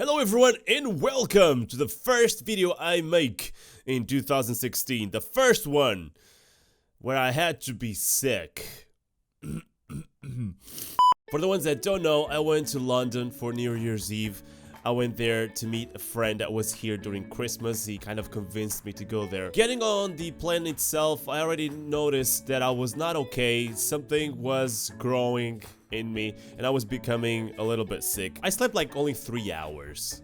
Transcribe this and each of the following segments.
Hello everyone and welcome to the first video I make in 2016. The first one where I had to be sick. For the ones that don't know, I went to London for New Year's Eve. I went there to meet a friend that was here during Christmas. He kind of convinced me to go there. Getting on the plane itself, I already noticed that I was not okay. Something was growing in me and I was becoming a little bit sick. I slept like only 3 hours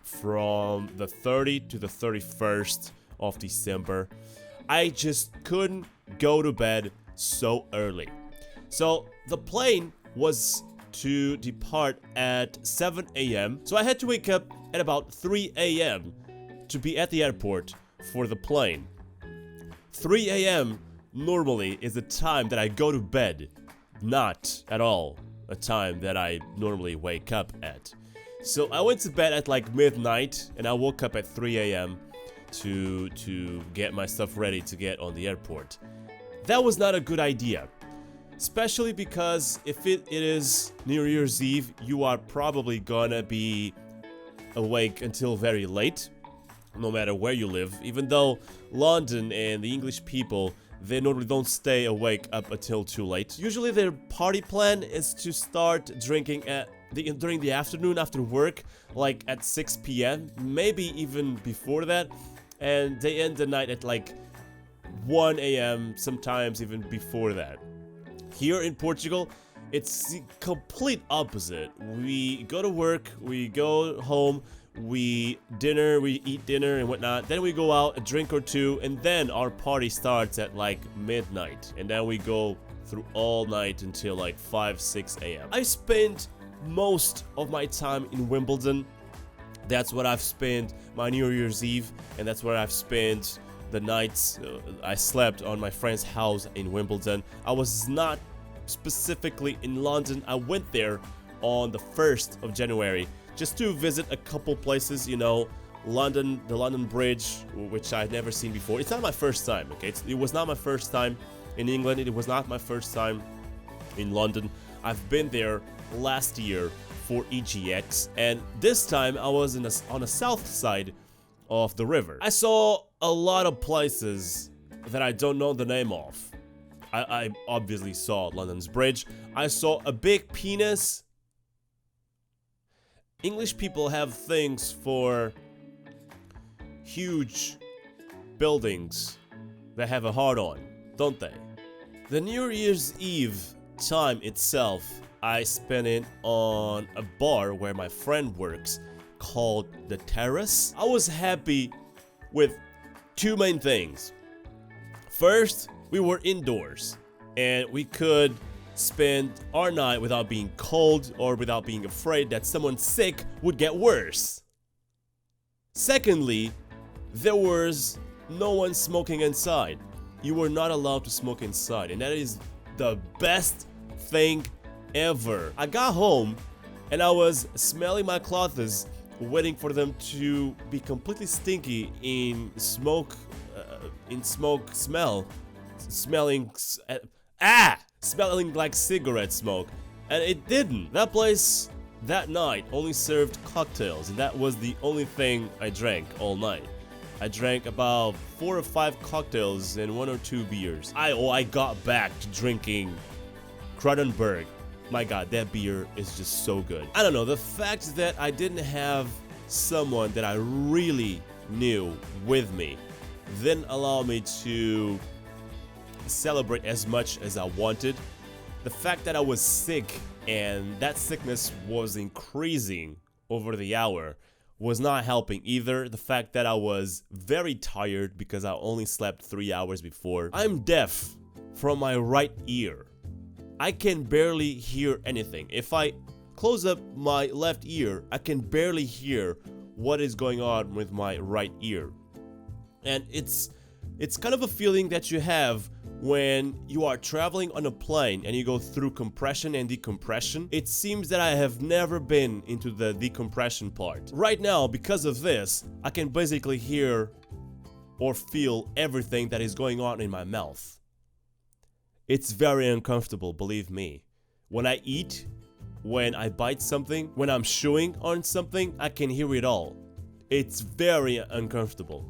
from the 30th to the 31st of December. I just couldn't go to bed so early. So the plane was to depart at 7 a.m. So I had to wake up at about 3 a.m. to be at the airport for the plane. 3 a.m. normally is the time that I go to bed, not at all a time that I normally wake up at. So I went to bed at like midnight and I woke up at 3 a.m. to get my stuff ready to get on the airport. That was not a good idea. Especially because if it is New Year's Eve, you are probably gonna be awake until very late, no matter where you live. Even though London and the English people, they normally don't stay awake up until too late. Usually their party plan is to start drinking during the afternoon after work, like at 6 p.m., maybe even before that, and they end the night at like 1 a.m., sometimes even before that. Here in Portugal, it's the complete opposite. We go to work, we go home, we eat dinner and whatnot. Then we go out, a drink or two, and then our party starts at like midnight. And then we go through all night until like 5, 6 a.m. I spent most of my time in Wimbledon. That's what I've spent my New Year's Eve, and that's where I've spent the nights I slept on my friend's house in Wimbledon. I was not specifically in London. I went there on the 1st of January just to visit a couple places, you know, London, the London Bridge, which I'd never seen before. It's not my first time, okay? It was not my first time in England. It was not my first time in London. I've been there last year for EGX, and this time I was on the south side of the river. I saw a lot of places that I don't know the name of. I obviously saw London's Bridge. I saw a big penis. English people have things for huge buildings that have a heart-on, don't they? The New Year's Eve time itself, I spent it on a bar where my friend works called The Terrace. I was happy with two main things. First, we were indoors and we could spend our night without being cold or without being afraid that someone sick would get worse. Secondly, there was no one smoking inside. You were not allowed to smoke inside, and that is the best thing ever. I got home and I was smelling my clothes, waiting for them to be completely stinky in smoke smell, smelling like cigarette smoke, and it didn't. That place that night only served cocktails, and that was the only thing I drank all night. I drank about 4 or 5 cocktails and 1 or 2 beers. I got back to drinking Kronenberg. My god, that beer is just so good. I don't know, the fact that I didn't have someone that I really knew with me didn't allow me to celebrate as much as I wanted. The fact that I was sick and that sickness was increasing over the hour was not helping either. The fact that I was very tired because I only slept 3 hours before. I'm deaf from my right ear. I can barely hear anything. If I close up my left ear, I can barely hear what is going on with my right ear. And it's kind of a feeling that you have when you are traveling on a plane and you go through compression and decompression. It seems that I have never been into the decompression part. Right now, because of this, I can basically hear or feel everything that is going on in my mouth. It's very uncomfortable, believe me. When I eat, when I bite something, when I'm chewing on something, I can hear it all. It's very uncomfortable.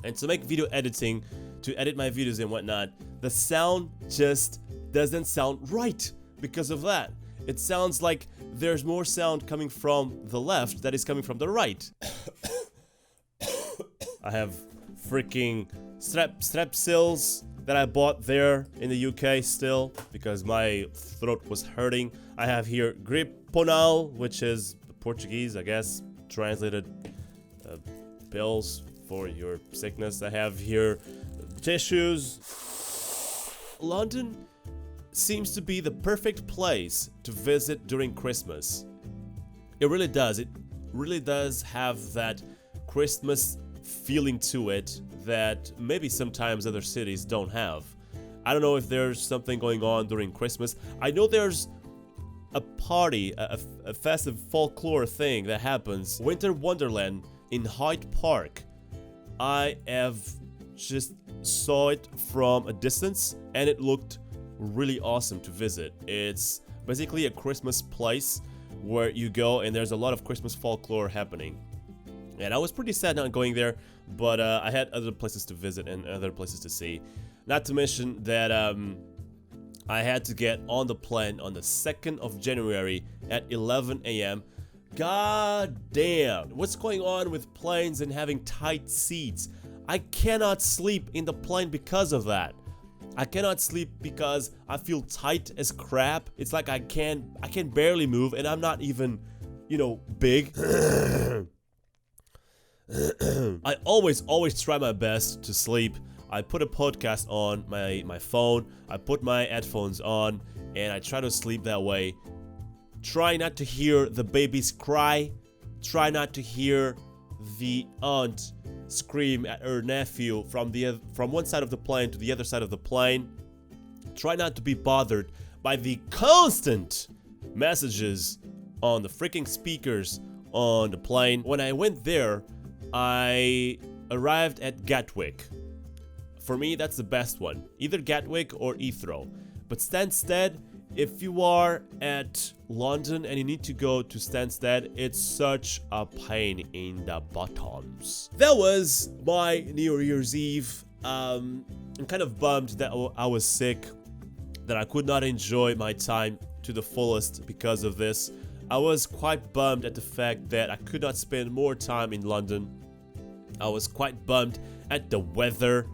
And to make video editing, to edit my videos and whatnot, the sound just doesn't sound right because of that. It sounds like there's more sound coming from the left that is coming from the right. I have freaking strepsils that I bought there in the UK still because my throat was hurting. I have here griponal, which is Portuguese, I guess, translated pills for your sickness. I have here tissues. London seems to be the perfect place to visit during Christmas. It really does. It really does have that Christmas feeling to it that maybe sometimes other cities don't have. I don't know if there's something going on during Christmas. I know there's a party, a festive folklore thing that happens, Winter Wonderland in Hyde Park. I have just saw it from a distance and it looked really awesome to visit. It's basically a Christmas place where you go and there's a lot of Christmas folklore happening. And I was pretty sad not going there, but I had other places to visit and other places to see. Not to mention that I had to get on the plane on the 2nd of January at 11 a.m. God damn, what's going on with planes and having tight seats? I cannot sleep in the plane because of that. I cannot sleep because I feel tight as crap. It's like I can barely move and I'm not even, you know, big. I always try my best to sleep. I put a podcast on my phone, I put my headphones on, and I try to sleep that way. Try not to hear the babies cry. Try not to hear the aunt scream at her nephew from one side of the plane to the other side of the plane. Try not to be bothered by the constant messages on the freaking speakers on the plane. When I went there, I arrived at Gatwick. For me, that's the best one. Either Gatwick or Heathrow. But Stansted, if you are at London and you need to go to Stansted, it's such a pain in the bottoms. That was my New Year's Eve. I'm kind of bummed that I was sick, that I could not enjoy my time to the fullest because of this. I was quite bummed at the fact that I could not spend more time in London. I was quite bummed at the weather.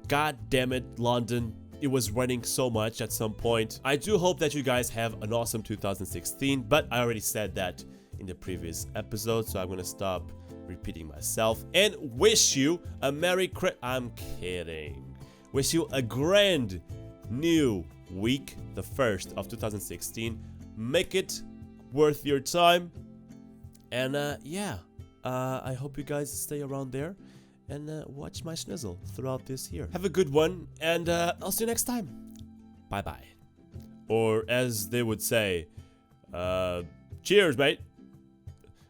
God damn it, London. It was raining so much at some point. I do hope that you guys have an awesome 2016, but I already said that in the previous episode, so I'm gonna stop repeating myself and wish you a Merry Christmas. I'm kidding. Wish you a grand new week, the 1st of 2016. Make it worth your time. And I hope you guys stay around there and watch my schnizzle throughout this year. Have a good one, and I'll see you next time. Bye bye. Or as they would say, cheers, mate.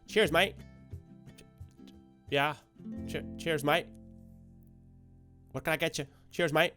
Cheers, mate. Yeah. Cheers, mate. What can I get you? Cheers, mate.